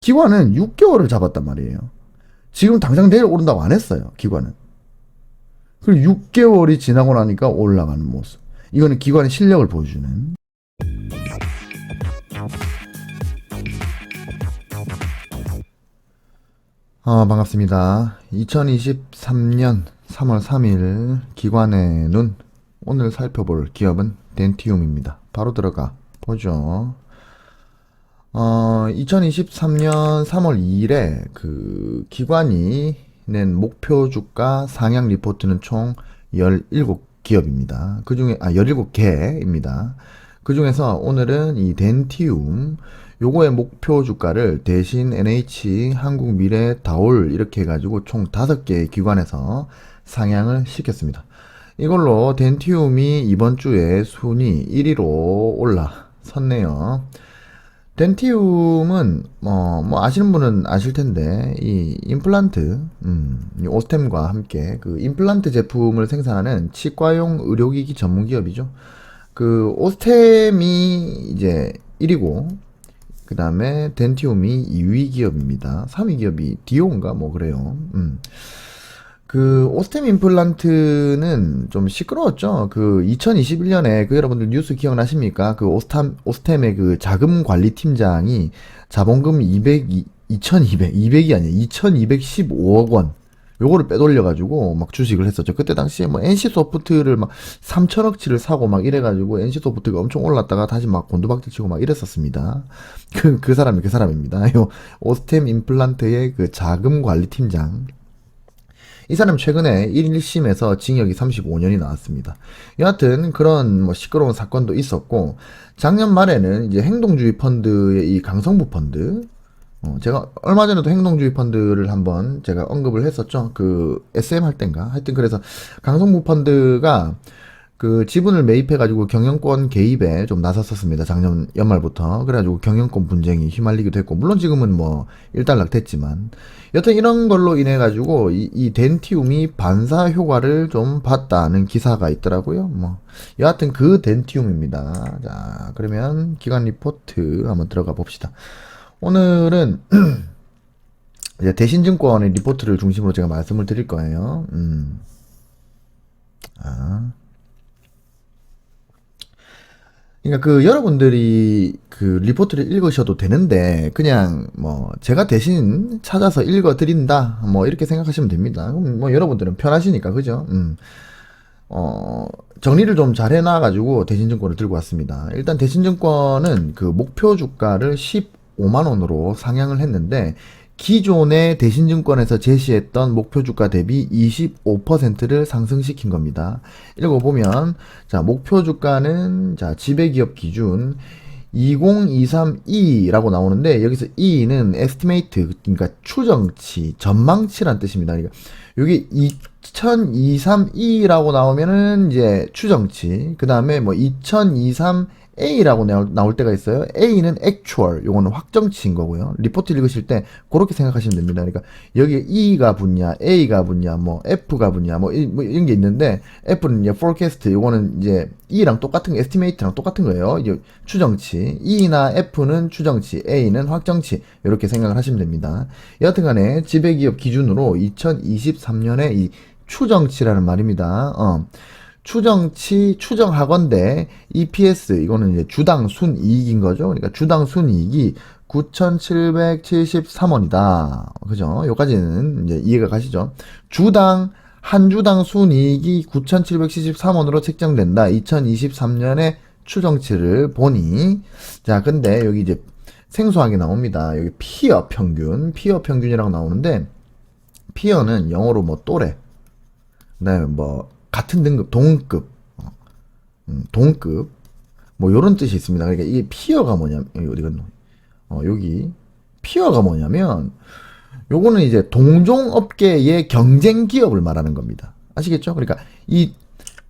기관은 6개월을 잡았단 말이에요. 지금 당장 내일 오른다고 안 했어요. 기관은. 그리고 6개월이 지나고 나니까 올라가는 모습. 이거는 기관의 실력을 보여주는. 반갑습니다. 2023년 3월 3일 기관의 눈. 오늘 살펴볼 기업은 덴티움입니다. 바로 들어가 보죠. 2023년 3월 2일에 그 기관이 낸 목표 주가 상향 리포트는 총 17기업입니다. 그 중에, 17개입니다. 그 중에서 오늘은 이 덴티움, 요거의 목표 주가를 대신 NH, 한국미래, 다올 이렇게 해가지고 총 5개의 기관에서 상향을 시켰습니다. 이걸로 덴티움이 이번 주에 순위 1위로 올라섰네요. 덴티움은 뭐 아시는 분은 아실 텐데 이 임플란트, 이 오스템과 함께 그 임플란트 제품을 생산하는 치과용 의료기기 전문 기업이죠. 그 오스템이 이제 1위고 그 다음에 덴티움이 2위 기업입니다. 3위 기업이 디오인가 뭐 그래요. 그 오스템 임플란트는 좀 시끄러웠죠. 그 2021년에 그 여러분들 뉴스 기억나십니까? 그 오스템의 그 자금 관리 팀장이 자본금 200이 아니에요. 2215억 원. 요거를 빼돌려가지고 막 주식을 했었죠. 그때 당시에 뭐 NC소프트를 막 3천억치를 사고 막 이래가지고 NC소프트가 엄청 올랐다가 다시 막 곤두박질 치고 막 이랬었습니다. 그 사람이 그 사람입니다. 요 오스템 임플란트의 그 자금 관리 팀장. 이 사람 최근에 1심에서 징역이 35년이 나왔습니다. 여하튼 그런 뭐 시끄러운 사건도 있었고, 작년 말에는 이제 행동주의 펀드의 이 강성부 펀드, 제가 얼마 전에도 행동주의 펀드를 한번 제가 언급을 했었죠. 그 SM 할 땐가? 하여튼 그래서 강성부 펀드가 그 지분을 매입해가지고 경영권 개입에 좀 나섰었습니다. 작년 연말부터. 그래가지고 경영권 분쟁이 휘말리기도 했고, 물론 지금은 뭐 일단락 됐지만, 여튼 이런 걸로 인해가지고 이 덴티움이 반사 효과를 좀 봤다는 기사가 있더라고요. 뭐 여하튼 그 덴티움입니다. 자, 그러면 기관 리포트 한번 들어가 봅시다. 오늘은 이제 대신증권의 리포트를 중심으로 제가 말씀을 드릴 거예요. 그러니까 그 여러분들이 그 리포트를 읽으셔도 되는데 그냥 뭐 제가 대신 찾아서 읽어 드린다 뭐 이렇게 생각하시면 됩니다. 그럼 뭐 여러분들은 편하시니까 그죠? 정리를 좀 잘 해놔가지고 대신증권을 들고 왔습니다. 일단 대신증권은 그 목표 주가를 15만 원으로 상향을 했는데 기존의 대신증권에서 제시했던 목표 주가 대비 25%를 상승시킨 겁니다. 읽어보면, 자, 목표 주가는, 자, 지배기업 기준 2023E라고 나오는데, 여기서 E는 estimate, 그러니까 추정치, 전망치란 뜻입니다. 그러니까, 여기 2023E라고 나오면은, 이제, 추정치, 그 다음에 뭐, 2023 A라고 나올 때가 있어요. A는 actual, 요거는 확정치인 거고요. 리포트 읽으실 때 그렇게 생각하시면 됩니다. 그러니까 여기에 E가 붙냐, A가 붙냐, 뭐 F가 붙냐, 뭐 이런 게 있는데 F는 이제 forecast, 요거는 이제 E랑 똑같은 거, estimate랑 똑같은 거예요. 이제 추정치. E나 F는 추정치, A는 확정치. 이렇게 생각을 하시면 됩니다. 여하튼간에 지배기업 기준으로 2023년에 이 추정치라는 말입니다. 추정치, 추정하건대 EPS, 이거는 이제 주당 순이익인 거죠. 그러니까 주당 순이익이 9,773원이다. 그죠? 여기까지는 이제 이해가 가시죠? 한 주당 순이익이 9,773원으로 책정된다. 2023년에 추정치를 보니. 자, 근데 여기 이제 생소하게 나옵니다. 여기 피어 평균이라고 나오는데, 피어는 영어로 뭐 또래, 그 다음에 뭐 같은 등급, 동급, 뭐, 요런 뜻이 있습니다. 그러니까 이게 피어가 뭐냐면, 어디 갔노? 여기, 피어가 뭐냐면, 요거는 이제 동종업계의 경쟁 기업을 말하는 겁니다. 아시겠죠? 그러니까 이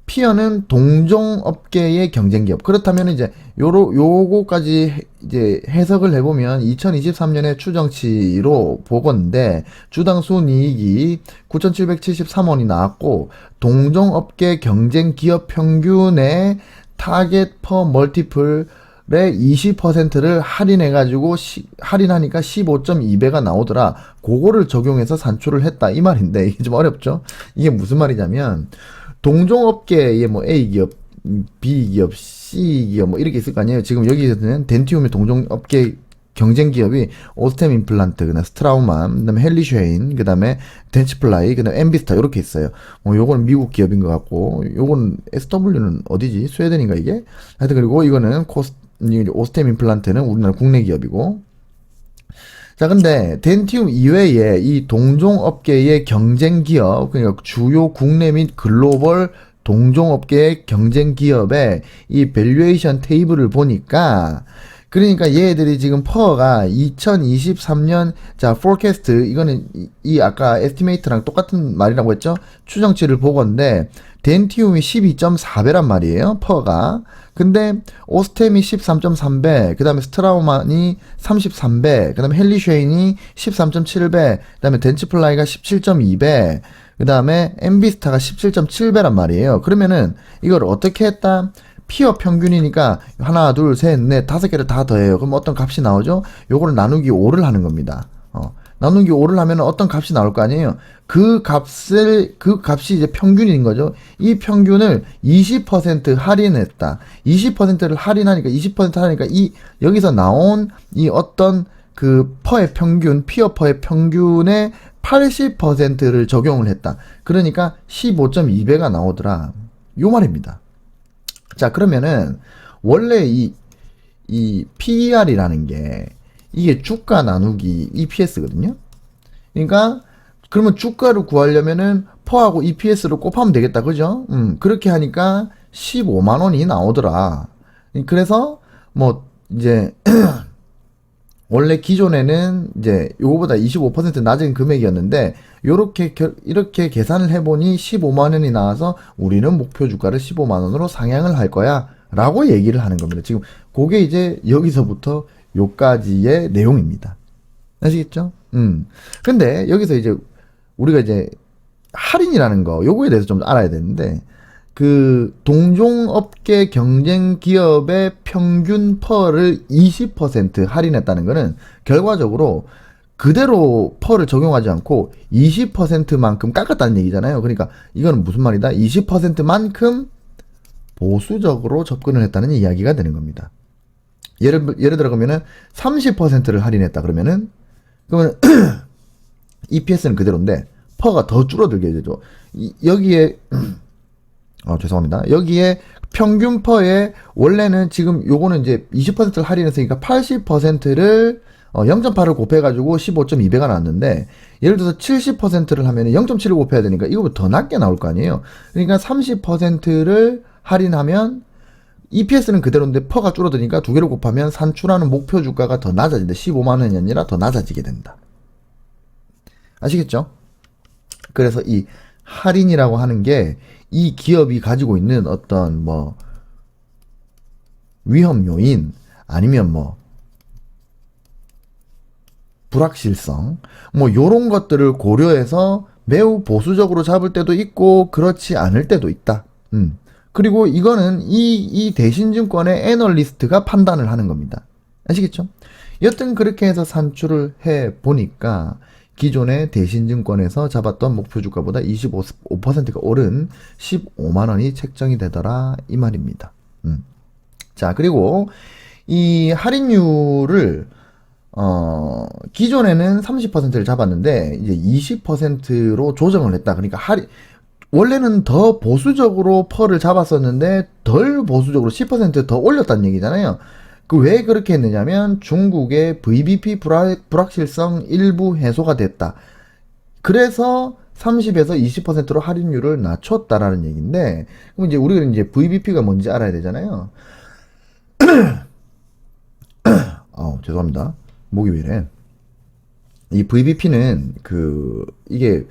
피어는 동종업계의 경쟁 기업. 그렇다면 이제 요거까지 이제 해석을 해보면 2023년에 추정치로 보건데 주당 순이익이 9,773원이 나왔고 동종업계 경쟁 기업 평균의 타겟 퍼 멀티플 20%를 할인해가지고 할인하니까 15.2배가 나오더라. 그거를 적용해서 산출을 했다 이 말인데 이게 좀 어렵죠. 이게 무슨 말이냐면 동종업계에 뭐 A기업, B기업, C기업 뭐 이렇게 있을 거 아니에요. 지금 여기서는 덴티움의 동종업계 경쟁 기업이 오스템 임플란트, 그다음 스트라우만, 그다음에 헬리쉐인, 그다음에 덴치플라이, 그다음에 엠비스타 이렇게 있어요. 요거는 미국 기업인 것 같고, 요건 SW는 어디지? 스웨덴인가 이게? 하여튼 그리고 이거는 오스템 임플란트는 우리나라 국내 기업이고. 자, 근데 덴티움 이외에 이 동종업계의 경쟁 기업, 그러니까 주요 국내 및 글로벌 동종업계의 경쟁 기업의 이 밸류에이션 테이블을 보니까 그러니까 얘들이 지금 퍼가 2023년 자 포캐스트 이거는 이 아까 에스티메이트랑 똑같은 말이라고 했죠. 추정치를 보건데 덴티움이 12.4배란 말이에요. 퍼가. 근데 오스템이 13.3배, 그 다음에 스트라우만이 33배, 그 다음에 헬리쉐인이 13.7배, 그 다음에 덴치플라이가 17.2배, 그 다음에 엠비스타가 17.7배란 말이에요. 그러면은 이걸 어떻게 했다? 피어 평균이니까 하나, 둘, 셋, 넷, 다섯 개를 다 더해요. 그럼 어떤 값이 나오죠? 요거를 나누기 5를 하는 겁니다. 나누기 5를 하면 어떤 값이 나올 거 아니에요? 그 값이 이제 평균인 거죠. 이 평균을 20% 할인했다. 20%를 할인하니까, 20% 하니까 여기서 나온 이 어떤 그 퍼의 평균, 피어 퍼의 평균의 80%를 적용을 했다. 그러니까 15.2배가 나오더라. 요 말입니다. 자, 그러면은, 원래 이 PER이라는 게, 이게 주가 나누기 EPS거든요? 그러니까, 그러면 주가를 구하려면은, 퍼하고 EPS를 곱하면 되겠다, 그죠? 그렇게 하니까 15만원이 나오더라. 그래서, 뭐, 이제, 원래 기존에는 이제 요거보다 25% 낮은 금액이었는데 이렇게 계산을 해보니 15만 원이 나와서 우리는 목표 주가를 15만 원으로 상향을 할 거야 라고 얘기를 하는 겁니다. 지금 그게 이제 여기서부터 요까지의 내용입니다. 아시겠죠? 근데 여기서 이제 우리가 이제 할인이라는 거 요거에 대해서 좀 알아야 되는데 그 동종업계 경쟁 기업의 평균 펄을 20% 할인했다는 것은 결과적으로 그대로 펄을 적용하지 않고 20%만큼 깎았다는 얘기잖아요. 그러니까 이거는 무슨 말이다? 20%만큼 보수적으로 접근을 했다는 이야기가 되는 겁니다. 예를 들어 그러면은 30%를 할인했다 그러면은 EPS는 그대로인데 펄가 더 줄어들게 되죠. 여기에 죄송합니다. 여기에 평균 퍼에 원래는 지금 요거는 이제 20%를 할인했으니까 80%를 0.8을 곱해가지고 15.2배가 나왔는데 예를 들어서 70%를 하면 0.7을 곱해야 되니까 이거보다 더 낮게 나올 거 아니에요. 그러니까 30%를 할인하면 EPS는 그대로인데 퍼가 줄어드니까 두 개를 곱하면 산출하는 목표 주가가 더 낮아진다. 15만 원이 아니라 더 낮아지게 된다. 아시겠죠? 그래서 이 할인이라고 하는 게 이 기업이 가지고 있는 어떤 뭐 위험 요인 아니면 뭐 불확실성 뭐 요런 것들을 고려해서 매우 보수적으로 잡을 때도 있고 그렇지 않을 때도 있다. 그리고 이거는 이 대신증권의 애널리스트가 판단을 하는 겁니다. 아시겠죠? 여튼 그렇게 해서 산출을 해 보니까 기존의 대신증권에서 잡았던 목표 주가보다 25%가 오른 15만원이 책정이 되더라 이 말입니다. 자, 그리고 이 할인율을 기존에는 30%를 잡았는데 이제 20%로 조정을 했다. 그러니까 원래는 더 보수적으로 펄을 잡았었는데 덜 보수적으로 10% 더 올렸다는 얘기잖아요. 왜 그렇게 했느냐면 중국의 VBP 불확실성 일부 해소가 됐다. 그래서 30에서 20%로 할인율을 낮췄다라는 얘기인데 그럼 이제 우리가 이제 VBP가 뭔지 알아야 되잖아요. 죄송합니다. 목이 왜 이래? 이 VBP는 이게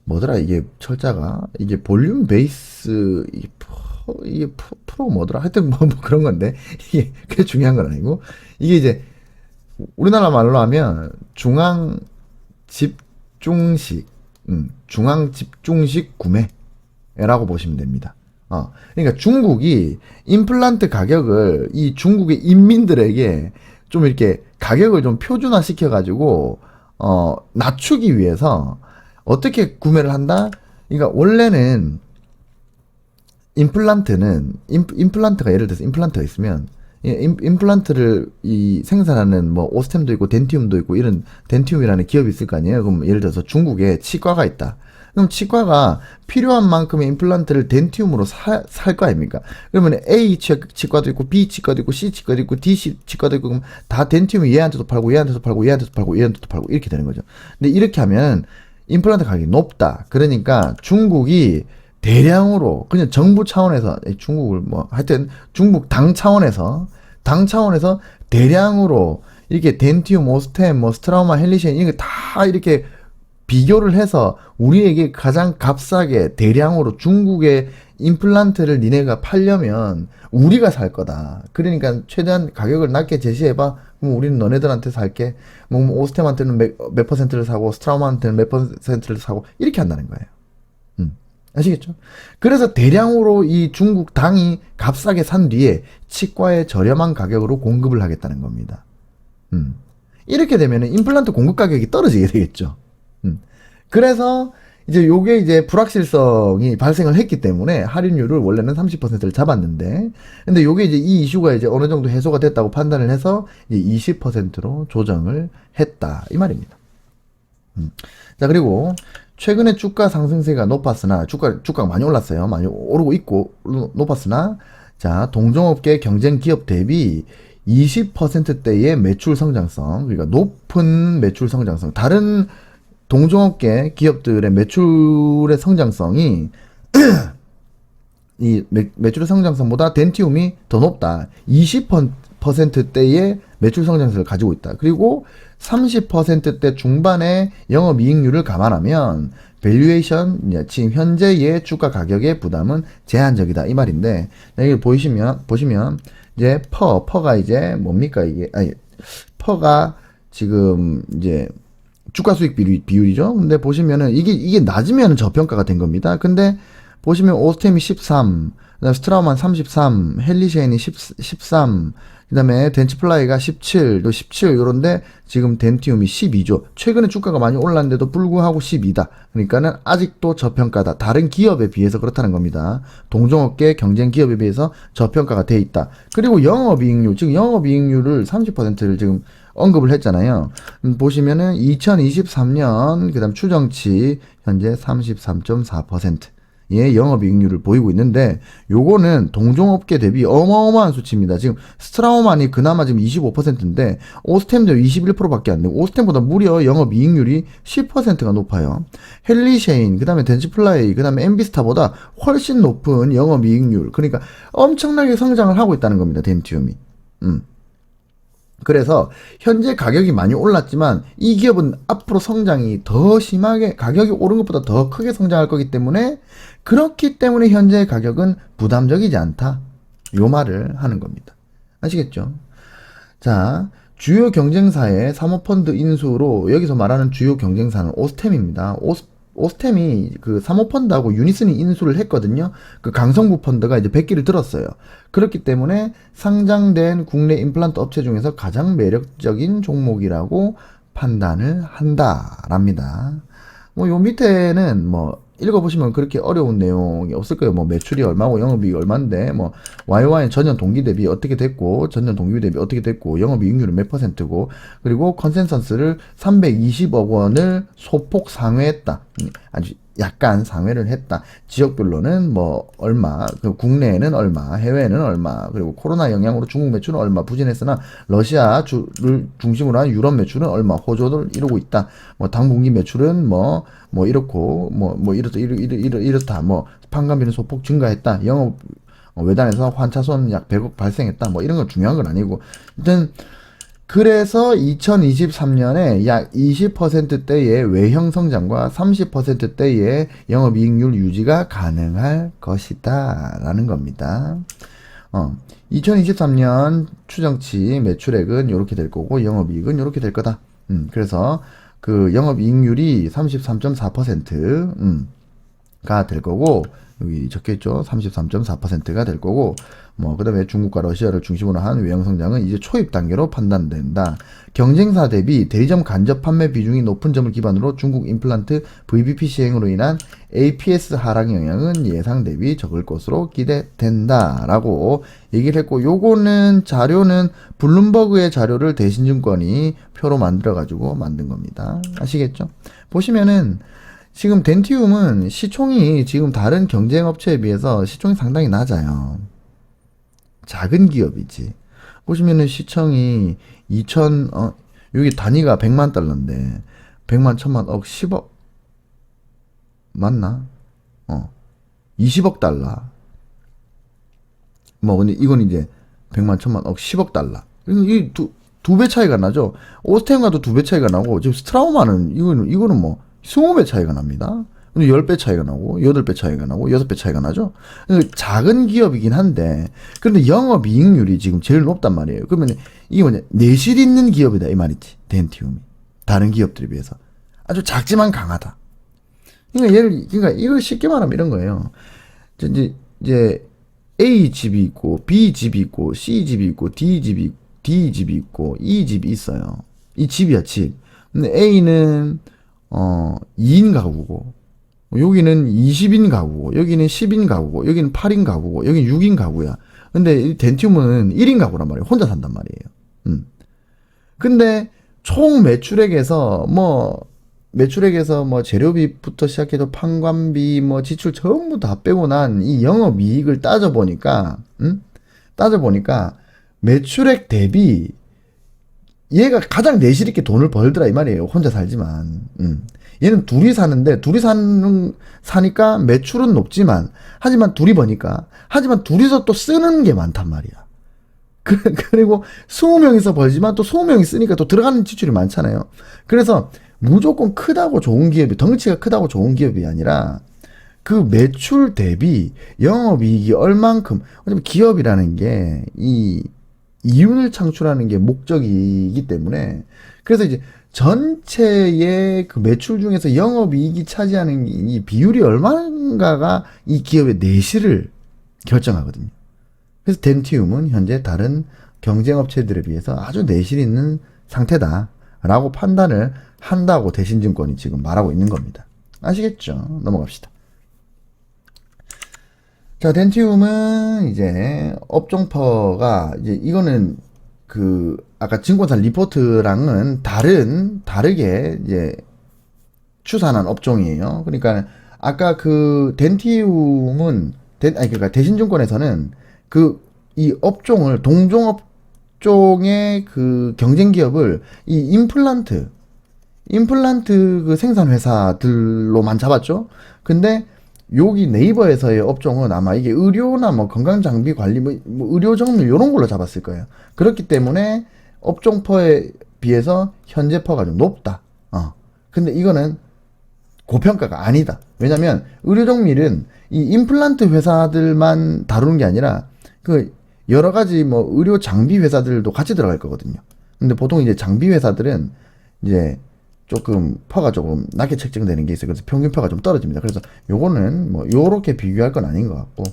뭐더라? 이게 철자가 이게 볼륨 베이스 이게 프로 뭐더라? 하여튼 뭐 그런 건데 이게 그게 중요한 건 아니고 이게 이제 우리나라 말로 하면 중앙 집중식 구매라고 보시면 됩니다. 그러니까 중국이 임플란트 가격을 이 중국의 인민들에게 좀 이렇게 가격을 좀 표준화 시켜가지고, 낮추기 위해서 어떻게 구매를 한다? 그러니까 원래는 임플란트가 예를 들어서 임플란트가 있으면, 임플란트를 생산하는 뭐 오스템도 있고 덴티움도 있고 이런 덴티움이라는 기업이 있을 거 아니에요. 그럼 예를 들어서 중국에 치과가 있다. 그럼 치과가 필요한 만큼의 임플란트를 덴티움으로 살 거 아닙니까? 그러면 A 치과도 있고 B 치과도 있고 C 치과도 있고 D 치과도 있고 그럼 다 덴티움이 얘한테도 팔고 얘한테도 팔고 얘한테도 팔고 얘한테도 팔고 이렇게 되는 거죠. 근데 이렇게 하면 임플란트 가격이 높다. 그러니까 중국이 대량으로 그냥 정부 차원에서 중국을 뭐 하여튼 중국 당 차원에서 대량으로 이렇게 덴티움, 오스템, 뭐 스트라우마, 헬리시엔 이게 다 이렇게 비교를 해서 우리에게 가장 값싸게 대량으로 중국의 임플란트를 니네가 팔려면 우리가 살 거다. 그러니까 최대한 가격을 낮게 제시해봐. 그럼 우리는 너네들한테 살게. 뭐 오스템한테는 몇 퍼센트를 사고 스트라우마한테는 몇 퍼센트를 사고 이렇게 한다는 거예요. 아시겠죠? 그래서 대량으로 이 중국 당이 값싸게 산 뒤에 치과에 저렴한 가격으로 공급을 하겠다는 겁니다. 이렇게 되면 임플란트 공급 가격이 떨어지게 되겠죠. 그래서 이제 요게 이제 불확실성이 발생을 했기 때문에 할인율을 원래는 30%를 잡았는데, 근데 요게 이제 이 이슈가 이제 어느 정도 해소가 됐다고 판단을 해서 이제 20%로 조정을 했다. 이 말입니다. 자, 그리고 최근에 주가 상승세가 높았으나 주가가 많이 올랐어요. 많이 오르고 있고 높았으나 자, 동종업계 경쟁 기업 대비 20%대의 매출 성장성, 그러니까 높은 매출 성장성, 다른 동종업계 기업들의 매출의 성장성이 이 매출의 성장성보다 덴티움이 더 높다. 20%대의 매출 성장성을 가지고 있다. 그리고 30%대 중반의 영업이익률을 감안하면 밸류에이션, 지금 현재의 주가 가격의 부담은 제한적이다. 이 말인데, 여기 보시면 이제 퍼가 이제 뭡니까 이게? 아니, 퍼가 지금 이제 주가 수익 비율이죠. 근데 보시면은 이게 낮으면 저평가가 된 겁니다. 근데 보시면 오스템이 13, 그다음에 스트라우만 33, 헬리쉐인이 13, 그다음에 덴치플라이가 17, 또 17 요런데 지금 덴티움이 12죠. 최근에 주가가 많이 올랐는데도 불구하고 12다. 그러니까는 아직도 저평가다. 다른 기업에 비해서 그렇다는 겁니다. 동종업계 경쟁 기업에 비해서 저평가가 돼 있다. 그리고 영업이익률, 즉 영업이익률을 30%를 지금 언급을 했잖아요. 보시면은 2023년 그다음 추정치 현재 33.4%의 영업이익률을 보이고 있는데, 요거는 동종업계 대비 어마어마한 수치입니다. 지금 스트라우만이 그나마 지금 25%인데 오스템도 21%밖에 안 되고 오스템보다 무려 영업이익률이 10%가 높아요. 헬리쉐인, 그다음에 덴치플라이, 그다음에 엠비스타보다 훨씬 높은 영업이익률, 그러니까 엄청나게 성장을 하고 있다는 겁니다. 덴티움이. 그래서 현재 가격이 많이 올랐지만 이 기업은 앞으로 성장이 더 심하게, 가격이 오른 것보다 더 크게 성장할 거기 때문에, 그렇기 때문에 현재 가격은 부담적이지 않다. 요 말을 하는 겁니다. 아시겠죠? 자, 주요 경쟁사의 사모펀드 인수로 여기서 말하는 주요 경쟁사는 오스템입니다. 오스템이 그 사모펀드하고 유니슨이 인수를 했거든요. 그 강성구 펀드가 이제 100기를 들었어요. 그렇기 때문에 상장된 국내 임플란트 업체 중에서 가장 매력적인 종목이라고 판단을 한다랍니다. 뭐 요 밑에는 뭐 읽어보시면 그렇게 어려운 내용이 없을 거예요. 뭐 매출이 얼마고 영업이익이 얼마인데, 뭐 YOY 전년 동기 대비 어떻게 됐고, 전년 동기 대비 어떻게 됐고, 영업이익률은 몇 %고, 그리고 컨센서스를 320억 원을 소폭 상회했다. 아주 약간 상회를 했다. 지역별로는 뭐 얼마, 국내에는 얼마, 해외에는 얼마, 그리고 코로나 영향으로 중국 매출은 얼마 부진했으나 러시아를 중심으로 한 유럽 매출은 얼마 호조를 이루고 있다. 뭐 당분기 매출은 뭐 이렇고 이렇다. 뭐 판관비는 소폭 증가했다. 영업 외단에서 환차손 약 100억 발생했다. 뭐 이런 건 중요한 건 아니고, 일단 그래서 2023년에 약 20%대의 외형 성장과 30%대의 영업이익률 유지가 가능할 것이다 라는 겁니다. 2023년 추정치 매출액은 이렇게 될 거고 영업이익은 이렇게 될 거다. 그래서 그 영업이익률이 33.4%가 될 거고, 여기 적혀있죠. 33.4%가 될 거고, 뭐, 그 다음에 중국과 러시아를 중심으로 한 외형 성장은 이제 초입 단계로 판단된다. 경쟁사 대비 대리점 간접 판매 비중이 높은 점을 기반으로 중국 임플란트 VBP 시행으로 인한 APS 하락 영향은 예상 대비 적을 것으로 기대된다. 라고 얘기를 했고, 요거는 자료는 블룸버그의 자료를 대신증권이 표로 만들어가지고 만든 겁니다. 아시겠죠? 보시면은, 지금 덴티움은 시총이 지금 다른 경쟁 업체에 비해서 시총이 상당히 낮아요. 작은 기업이지. 보시면은 시총이 여기 단위가 100만 달러인데, 100만, 1000만, 억, 10억. 맞나? 20억 달러. 뭐, 근데 이건 이제 100만, 1000만, 억, 10억 달러. 이 두 배 차이가 나죠? 오스템과도 2배 차이가 나고, 지금 스트라우마는, 이거는 뭐, 20배 차이가 납니다. 10배 차이가 나고, 8배 차이가 나고, 6배 차이가 나죠? 작은 기업이긴 한데, 그런데 영업이익률이 지금 제일 높단 말이에요. 그러면 이게 뭐냐, 내실 있는 기업이다, 이 말이지. 덴티움이. 다른 기업들에 비해서. 아주 작지만 강하다. 그러니까 이걸 쉽게 말하면 이런 거예요. 이제, A 집이 있고, B 집이 있고, C 집이 있고, D 집이 있고, E 집이 있어요. 이 집이야, 집. 근데 A는, 2인 가구고, 여기는 20인 가구고, 여기는 10인 가구고, 여기는 8인 가구고, 여기는 6인 가구야. 근데 이 덴티움은 1인 가구란 말이에요. 혼자 산단 말이에요. 근데 총 매출액에서 뭐 재료비부터 시작해서 판관비, 뭐 지출 전부 다 빼고 난 이 영업이익을 따져보니까 매출액 대비 얘가 가장 내실 있게 돈을 벌더라 이 말이에요. 혼자 살지만. 얘는 둘이 사니까 매출은 높지만, 하지만 둘이 버니까, 하지만 둘이서 또 쓰는 게 많단 말이야. 그리고 20명이서 벌지만 또 20명이 쓰니까 또 들어가는 지출이 많잖아요. 그래서 무조건 크다고 좋은 기업이, 덩치가 크다고 좋은 기업이 아니라, 그 매출 대비 영업이익이 얼만큼, 어차피 기업이라는 게 이 이윤을 창출하는 게 목적이기 때문에, 그래서 이제 전체의 그 매출 중에서 영업이익이 차지하는 이 비율이 얼마인가가 이 기업의 내실을 결정하거든요. 그래서 덴티움은 현재 다른 경쟁업체들에 비해서 아주 내실 있는 상태다라고 판단을 한다고 대신증권이 지금 말하고 있는 겁니다. 아시겠죠? 넘어갑시다. 자, 덴티움은 이제 업종퍼가 이제 이거는 그 아까 증권사 리포트랑은 다르게 이제 추산한 업종이에요. 그러니까 아까 그 덴티움은 그러니까 대신증권에서는 그 이 업종을 동종업종의 그 경쟁 기업을 이 임플란트 그 생산 회사들로만 잡았죠. 근데 여기 네이버에서의 업종은 아마 이게 의료나 뭐 건강장비 관리, 뭐 의료정밀 이런 걸로 잡았을 거예요. 그렇기 때문에 업종퍼에 비해서 현재 퍼가 좀 높다. 근데 이거는 고평가가 아니다. 왜냐면 의료정밀은 이 임플란트 회사들만 다루는 게 아니라 그 여러 가지 뭐 의료 장비 회사들도 같이 들어갈 거거든요. 근데 보통 이제 장비 회사들은 이제 조금 퍼가 조금 낮게 책정되는 게 있어요. 그래서 평균 퍼가 좀 떨어집니다. 그래서 요거는 뭐 요렇게 비교할 건 아닌 것 같고,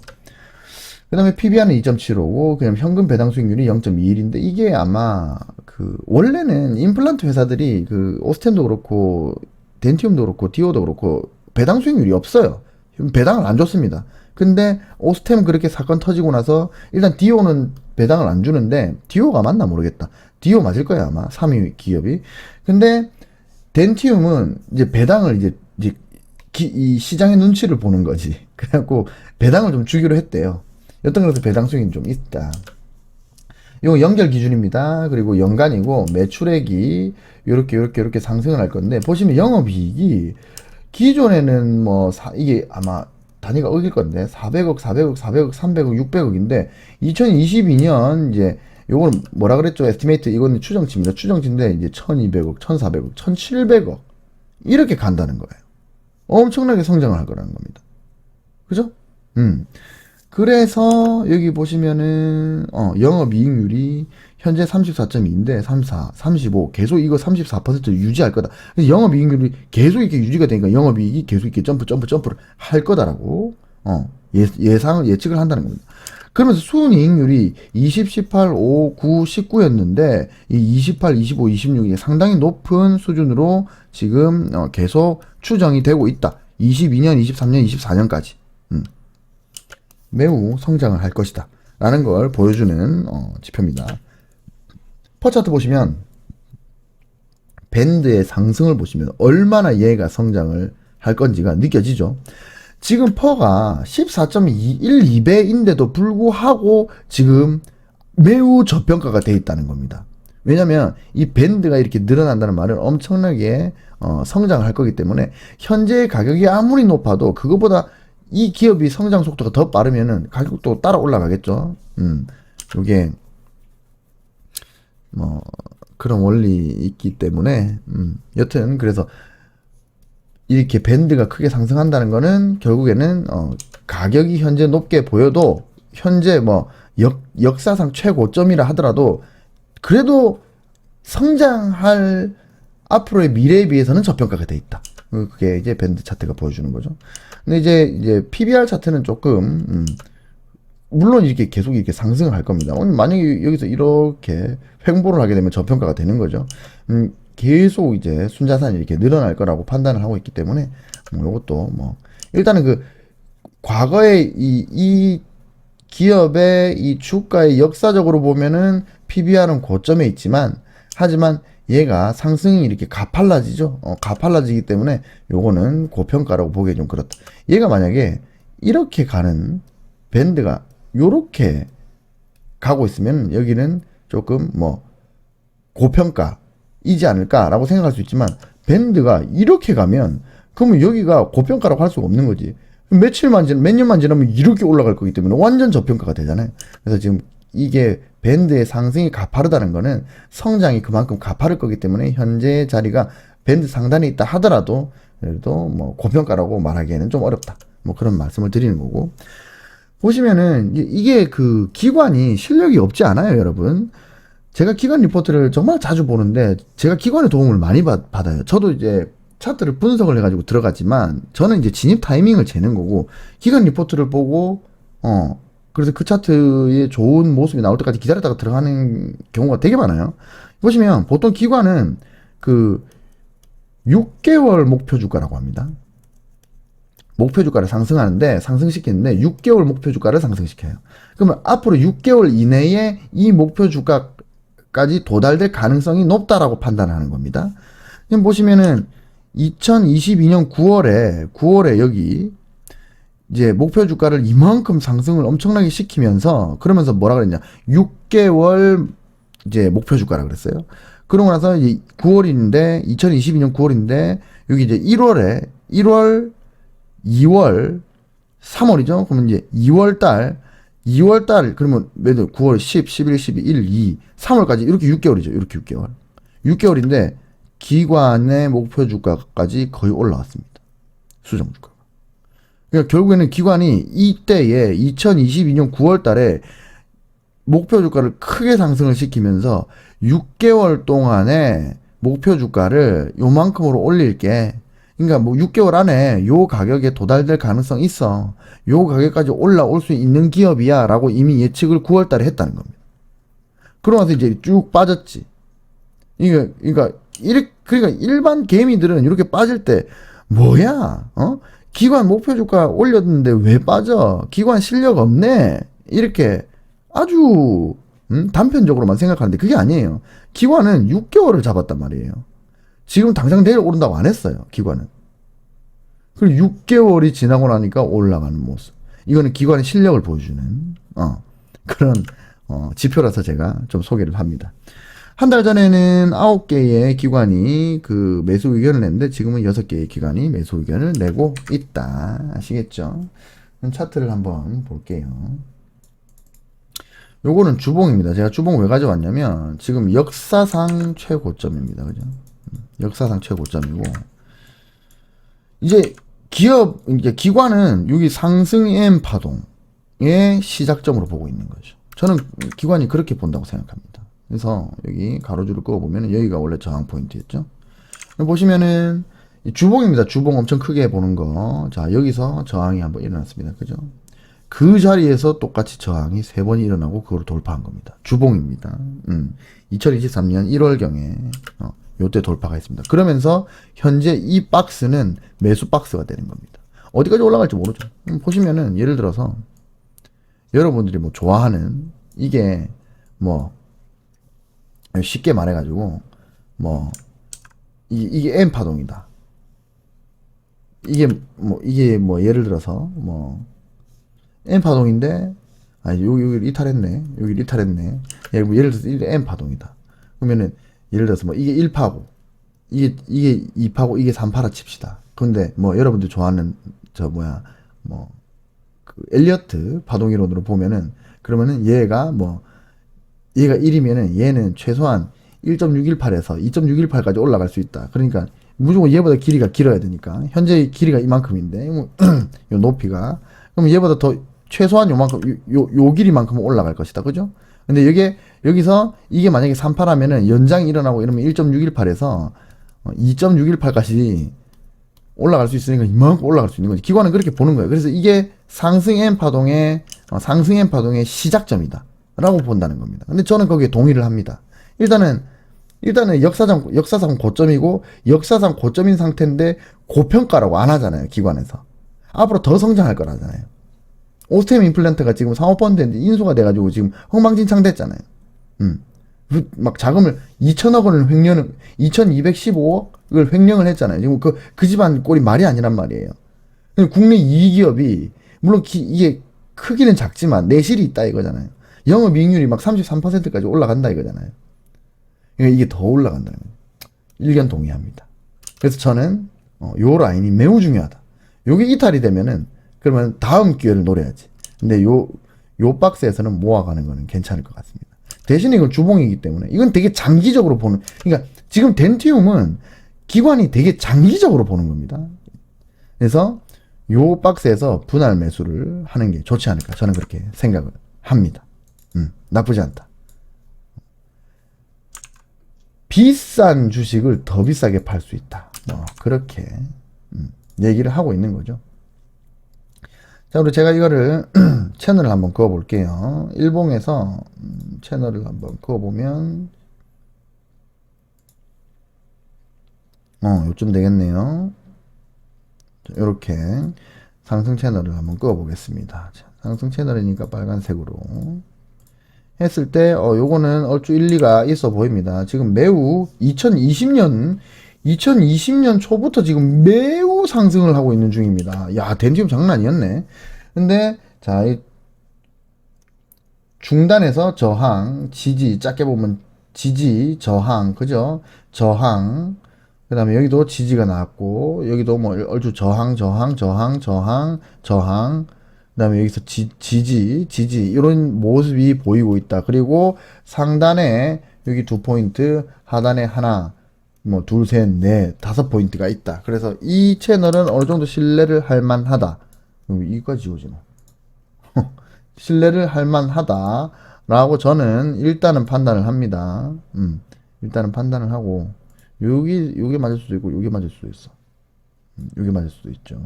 그 다음에 PBR은 2.75고 그냥 현금 배당 수익률이 0.21인데 이게 아마 그 원래는 임플란트 회사들이 그 오스템도 그렇고 덴티움도 그렇고 디오도 그렇고 배당 수익률이 없어요. 배당을 안 줬습니다. 근데 오스템 그렇게 사건 터지고 나서 일단 디오는 배당을 안 주는데, 디오가 맞나 모르겠다. 디오 맞을 거야 아마 3위 기업이. 근데 덴티움은 이제 배당을 이제 이 시장의 눈치를 보는 거지. 그래갖고 배당을 좀 주기로 했대요. 여튼 그래서 배당 수익이 좀 있다. 이거 연결 기준입니다. 그리고 연간이고 매출액이 요렇게 상승을 할 건데, 보시면 영업이익이 기존에는 뭐 이게 아마 단위가 어길 건데 400억, 300억, 600억인데 2022년 이제 요거는 뭐라 그랬죠? 에스티메이트, 이거는 추정치입니다. 추정치인데 이제 1200억, 1400억, 1700억 이렇게 간다는 거예요. 엄청나게 성장을 할 거라는 겁니다. 그죠? 그래서 여기 보시면은 영업이익률이 현재 34.2인데 34, 35 계속 이거 34% 유지할 거다. 영업이익률이 계속 이렇게 유지가 되니까 영업이익이 계속 이렇게 점프를 할 거다라고 예측을 한다는 겁니다. 그러면서 순이익률이 20, 18, 5, 9, 19였는데 이 28, 25, 26이 상당히 높은 수준으로 지금 계속 추정이 되고 있다. 22년, 23년, 24년까지 매우 성장을 할 것이다 라는 걸 보여주는 지표입니다. 퍼차트 보시면 밴드의 상승을 보시면 얼마나 얘가 성장을 할 건지가 느껴지죠. 지금 퍼가 14.112배인데도 불구하고 지금 매우 저평가가 되어 있다는 겁니다. 왜냐면 이 밴드가 이렇게 늘어난다는 말은 엄청나게 성장을 할 거기 때문에 현재 가격이 아무리 높아도 그거보다 이 기업이 성장 속도가 더 빠르면은 가격도 따라 올라가겠죠. 요게 뭐 그런 원리 있기 때문에 여튼 그래서 이렇게 밴드가 크게 상승한다는 거는 결국에는 가격이 현재 높게 보여도 현재 뭐 역사상 최고점이라 하더라도 그래도 성장할 앞으로의 미래에 비해서는 저평가가 돼 있다. 그게 이제 밴드 차트가 보여주는 거죠. 근데 이제 PBR 차트는 조금 물론 이렇게 계속 이렇게 상승을 할 겁니다. 만약에 여기서 이렇게 횡보를 하게 되면 저평가가 되는 거죠. 계속 이제 순자산이 이렇게 늘어날 거라고 판단을 하고 있기 때문에 이것도 뭐 일단은 그 과거에 이 기업의 이 주가의 역사적으로 보면은 PBR은 고점에 있지만 하지만 얘가 상승이 이렇게 가팔라지죠. 가팔라지기 때문에 요거는 고평가라고 보기에 좀 그렇다. 얘가 만약에 이렇게 가는 밴드가 요렇게 가고 있으면 여기는 조금 뭐 고평가이지 않을까라고 생각할 수 있지만 밴드가 이렇게 가면 그러면 여기가 고평가라고 할 수가 없는 거지. 몇 년만 지나면 이렇게 올라갈 거기 때문에 완전 저평가가 되잖아요. 그래서 지금 이게 밴드의 상승이 가파르다는 거는 성장이 그만큼 가파를 거기 때문에 현재 자리가 밴드 상단에 있다 하더라도 그래도 뭐 고평가라고 말하기에는 좀 어렵다. 뭐 그런 말씀을 드리는 거고. 보시면은 이게 그 기관이 실력이 없지 않아요, 여러분. 제가 기관 리포트를 정말 자주 보는데 제가 기관의 도움을 많이 받아요. 저도 이제 차트를 분석을 해가지고 들어가지만 저는 이제 진입 타이밍을 재는 거고 기관 리포트를 보고 그래서 그 차트의 좋은 모습이 나올 때까지 기다렸다가 들어가는 경우가 되게 많아요. 보시면 보통 기관은 그 6개월 목표 주가라고 합니다. 목표 주가를 상승시키는데 6개월 목표 주가를 상승시켜요. 그러면 앞으로 6개월 이내에 이 목표 주가까지 도달될 가능성이 높다라고 판단하는 겁니다. 지금 보시면은 2022년 9월에 여기 이제 목표 주가를 이만큼 상승을 엄청나게 시키면서 그러면서 뭐라 그랬냐 6개월 이제 목표 주가라 그랬어요. 그러고 나서 이제 9월인데 2022년 9월인데 여기 이제 1월 2월 3월이죠. 그러면 이제 2월달 그러면 매달 9월 10, 11, 12, 1, 2, 3월까지 이렇게 6개월이죠. 이렇게 6개월. 6개월인데 기관의 목표 주가까지 거의 올라왔습니다. 수정 주가. 그러니까 결국에는 기관이 이때에 2022년 9월 달에 목표 주가를 크게 상승을 시키면서 6개월 동안에 목표 주가를 요만큼으로 올릴게. 그러니까 뭐 6개월 안에 요 가격에 도달될 가능성 있어. 요 가격까지 올라올 수 있는 기업이야 라고 이미 예측을 9월 달에 했다는 겁니다. 그러고 나서 이제 쭉 빠졌지. 그러니까 일반 개미들은 이렇게 빠질 때 뭐야? 기관 목표 주가 올렸는데 왜 빠져? 기관 실력 없네. 이렇게 아주 단편적으로만 생각하는데 그게 아니에요. 기관은 6개월을 잡았단 말이에요. 지금 당장 내일 오른다고 안 했어요. 기관은. 그리고 6개월이 지나고 나니까 올라가는 모습. 이거는 기관의 실력을 보여주는 그런 지표라서 제가 좀 소개를 합니다. 한 달 전에는 9개의 기관이 그 매수 의견을 냈는데 지금은 6개의 기관이 매수 의견을 내고 있다. 아시겠죠? 그럼 차트를 한번 볼게요. 요거는 주봉입니다. 제가 주봉 왜 가져왔냐면 지금 역사상 최고점입니다. 그죠? 역사상 최고점이고 이제 기관은 여기 상승 M 파동의 시작점으로 보고 있는 거죠. 저는 기관이 그렇게 본다고 생각합니다. 그래서 여기 가로줄을 그어보면 여기가 원래 저항 포인트였죠. 보시면은 이 주봉입니다. 주봉 엄청 크게 보는 거. 자, 여기서 저항이 한번 일어났습니다. 그죠? 그 자리에서 똑같이 저항이 3번이 일어나고 그걸 돌파한 겁니다. 주봉입니다. 2023년 1월경에 요때 돌파가 있습니다. 그러면서 현재 이 박스는 매수 박스가 되는 겁니다. 어디까지 올라갈지 모르죠. 보시면은 예를 들어서 여러분들이 뭐 좋아하는 이게 뭐 쉽게 말해가지고 뭐 이게 M 파동이다. 이게 뭐 예를 들어서 뭐 M 파동인데 여기 이탈했네. 여기 이탈했네. 예를 들어서 이게 M 파동이다. 그러면은 예를 들어서 뭐 이게 1파고 이게 2파고 이게 3파라 칩시다. 근데 뭐 여러분들 좋아하는 그 엘리어트 파동 이론으로 보면은 그러면은 얘가 1이면은 얘는 최소한 1.618에서 2.618까지 올라갈 수 있다. 그러니까 무조건 얘보다 길이가 길어야 되니까 현재 길이가 이만큼인데 요 높이가 그럼 얘보다 더 최소한 요만큼 요 길이만큼 올라갈 것이다. 그죠? 근데 여기서 이게 만약에 3파라면은 연장이 일어나고 이러면 1.618에서 2.618까지 올라갈 수 있으니까 이만큼 올라갈 수 있는 거지. 기관은 그렇게 보는 거예요. 그래서 이게 상승 M 파동의 시작점이다 라고 본다는 겁니다. 근데 저는 거기에 동의를 합니다. 일단은 역사상 고점이고 역사상 고점인 상태인데 고평가라고 안 하잖아요. 기관에서 앞으로 더 성장할 거라잖아요. 오스템 임플란트가 지금 상업펀드인데 인수가 돼가지고 지금 엉망진창 됐잖아요. 막 자금을 2천억 원을 2215억을 횡령을 했잖아요. 지금 그 집안 꼴이 말이 아니란 말이에요. 국내 2기업이 물론 이게 크기는 작지만 내실이 있다 이거잖아요. 영업이익률이 막 33%까지 올라간다 이거잖아요. 그러니까 이게 더 올라간다는 거예요. 일견 동의합니다. 그래서 저는 요 라인이 매우 중요하다. 요게 이탈이 되면은 그러면 다음 기회를 노려야지. 근데 요 박스에서는 모아가는 거는 괜찮을 것 같습니다. 대신에 이건 주봉이기 때문에 이건 되게 장기적으로 보는, 그러니까 지금 덴티움은 기관이 되게 장기적으로 보는 겁니다. 그래서 요 박스에서 분할 매수를 하는 게 좋지 않을까 저는 그렇게 생각을 합니다. 나쁘지 않다. 비싼 주식을 더 비싸게 팔 수 있다. 그렇게 얘기를 하고 있는 거죠. 자, 그리고 제가 이거를 채널을 한번 그어 볼게요. 일봉에서 채널을 한번 그어 보면 요쯤 되겠네요. 이렇게 상승 채널을 한번 그어 보겠습니다. 상승 채널이니까 빨간색으로 했을 때 요거는 얼추 일리가 있어 보입니다. 지금 매우 2020년 초부터 지금 매우 상승을 하고 있는 중입니다. 야, 덴티움 장난 아니었네. 근데 자, 이 중단에서 저항, 지지, 작게 보면 지지, 저항, 그죠? 저항. 그 다음에 여기도 지지가 나왔고, 여기도 뭐 얼추 저항. 그 다음에 여기서 지지, 이런 모습이 보이고 있다. 그리고 상단에 여기 2포인트, 하단에 하나, 뭐 둘, 셋, 넷, 5포인트가 있다. 그래서 이 채널은 어느 정도 신뢰를 할 만하다. 이거까지 지워지 뭐. 신뢰를 할 만하다 라고 저는 일단은 판단을 합니다. 일단은 판단을 하고 요게 맞을 수도 있고 요게 맞을 수도 있어. 요게 맞을 수도 있죠.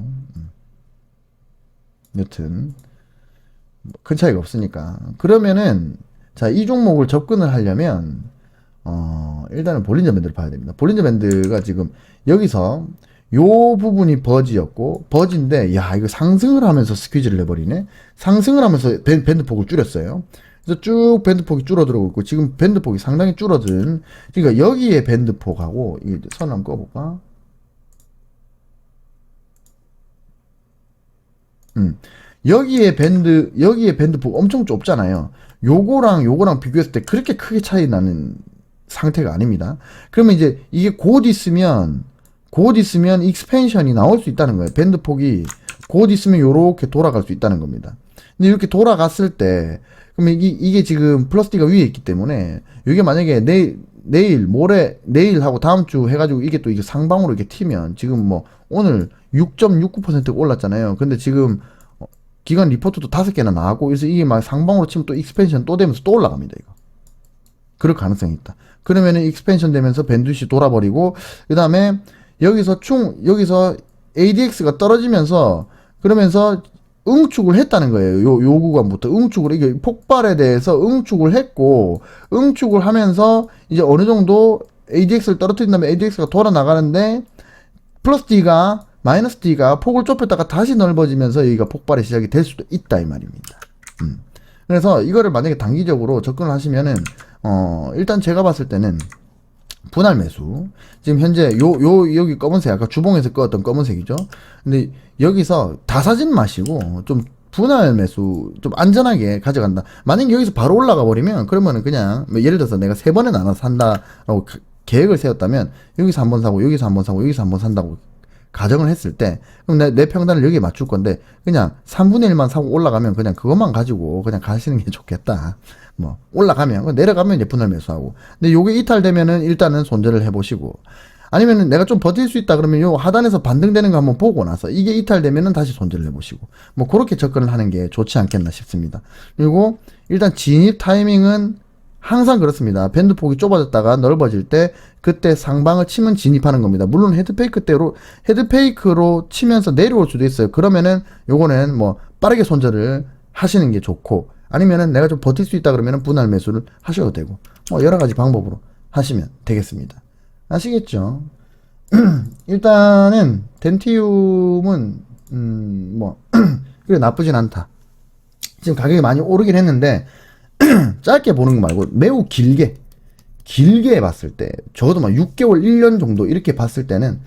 여튼 큰 차이가 없으니까. 그러면은 자, 이 종목을 접근을 하려면 일단은 볼린저 밴드를 봐야 됩니다. 볼린저 밴드가 지금 여기서 요 부분이 버지였고, 버지인데 야, 이거 상승을 하면서 스퀴즈를 해버리네. 상승을 하면서 밴드폭을 줄였어요. 그래서 쭉 밴드폭이 줄어들고 있고, 지금 밴드폭이 상당히 줄어든, 그러니까 여기에 밴드폭하고 이 선 한번 꺼볼까? 여기에 밴드폭 엄청 좁잖아요. 요거랑 비교했을 때 그렇게 크게 차이 나는 상태가 아닙니다. 그러면 이제 이게 곧 있으면 익스펜션이 나올 수 있다는 거예요. 밴드폭이 곧 있으면 요렇게 돌아갈 수 있다는 겁니다. 근데 이렇게 돌아갔을 때, 그러면 이게 지금 플러스 D가 위에 있기 때문에, 이게 만약에 내일하고 다음 주 해가지고 이게 상방으로 이렇게 튀면, 지금 뭐, 오늘 6.69% 올랐잖아요. 근데 지금, 기간 리포트도 5개나 나왔고, 그래서 이게 막 상방으로 치면 또 익스펜션 또 되면서 또 올라갑니다, 이거. 그럴 가능성이 있다. 그러면은 익스펜션 되면서 밴드시 돌아버리고, 그 다음에 여기서 ADX가 떨어지면서 그러면서 응축을 했다는 거예요. 요 구간부터 이게 폭발에 대해서 응축을 했고, 응축을 하면서 이제 어느 정도 ADX를 떨어뜨린 다음에 ADX가 돌아 나가는데 플러스 D가 마이너스 D가 폭을 좁혔다가 다시 넓어지면서 여기가 폭발의 시작이 될 수도 있다 이 말입니다. 그래서 이거를 만약에 단기적으로 접근을 하시면은 일단 제가 봤을 때는 분할 매수. 지금 현재 여기 검은색, 아까 주봉에서 끄었던 검은색이죠. 근데 여기서 다 사진 마시고, 좀 분할 매수, 좀 안전하게 가져간다. 만약에 여기서 바로 올라가 버리면, 그러면은 그냥, 뭐 예를 들어서 내가 3번에 나눠서 산다라고 계획을 세웠다면, 여기서 한번 사고, 여기서 한번 사고, 여기서 한번 산다고 가정을 했을 때, 그럼 내 평단을 여기에 맞출 건데, 그냥 3분의 1만 사고 올라가면 그냥 그것만 가지고 그냥 가시는 게 좋겠다. 뭐, 올라가면, 내려가면 이제 분할 매수하고. 근데 요게 이탈되면은 일단은 손절을 해보시고. 아니면은 내가 좀 버틸 수 있다 그러면 요 하단에서 반등되는 거 한번 보고 나서 이게 이탈되면은 다시 손절을 해보시고. 뭐, 그렇게 접근을 하는 게 좋지 않겠나 싶습니다. 그리고 일단 진입 타이밍은 항상 그렇습니다. 밴드 폭이 좁아졌다가 넓어질 때 그때 상방을 치면 진입하는 겁니다. 물론 헤드페이크로 치면서 내려올 수도 있어요. 그러면은 요거는 뭐 빠르게 손절을 하시는 게 좋고, 아니면은 내가 좀 버틸 수 있다 그러면은 분할 매수를 하셔도 되고, 뭐 여러 가지 방법으로 하시면 되겠습니다. 아시겠죠? 일단은 덴티움은 뭐 그래 나쁘진 않다. 지금 가격이 많이 오르긴 했는데 짧게 보는 거 말고 매우 길게 봤을 때, 적어도 막 6개월 1년 정도 이렇게 봤을 때는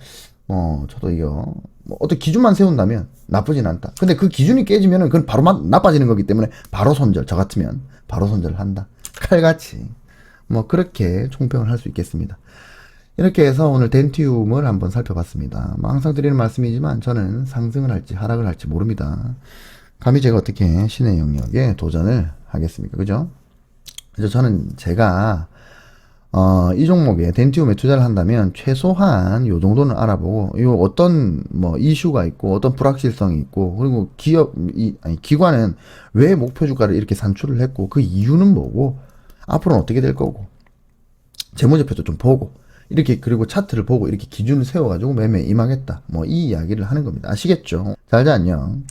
저도 이거 뭐 어떤 기준만 세운다면 나쁘진 않다. 근데 그 기준이 깨지면은 그건 바로 나빠지는 거기 때문에 바로 손절. 저 같으면 바로 손절을 한다. 칼같이. 뭐 그렇게 총평을 할 수 있겠습니다. 이렇게 해서 오늘 덴티움을 한번 살펴봤습니다. 뭐 항상 드리는 말씀이지만 저는 상승을 할지 하락을 할지 모릅니다. 감히 제가 어떻게 신의 영역에 도전을 하겠습니까? 그죠? 그래서 저는 제가 이 종목에 덴티움에 투자를 한다면 최소한 요 정도는 알아보고, 요 어떤 뭐 이슈가 있고 어떤 불확실성이 있고, 그리고 기관은 왜 목표 주가를 이렇게 산출을 했고 그 이유는 뭐고 앞으로는 어떻게 될 거고, 재무제표도 좀 보고 이렇게, 그리고 차트를 보고 이렇게 기준을 세워가지고 매매 임하겠다, 뭐 이 이야기를 하는 겁니다. 아시겠죠? 잘 자, 안녕.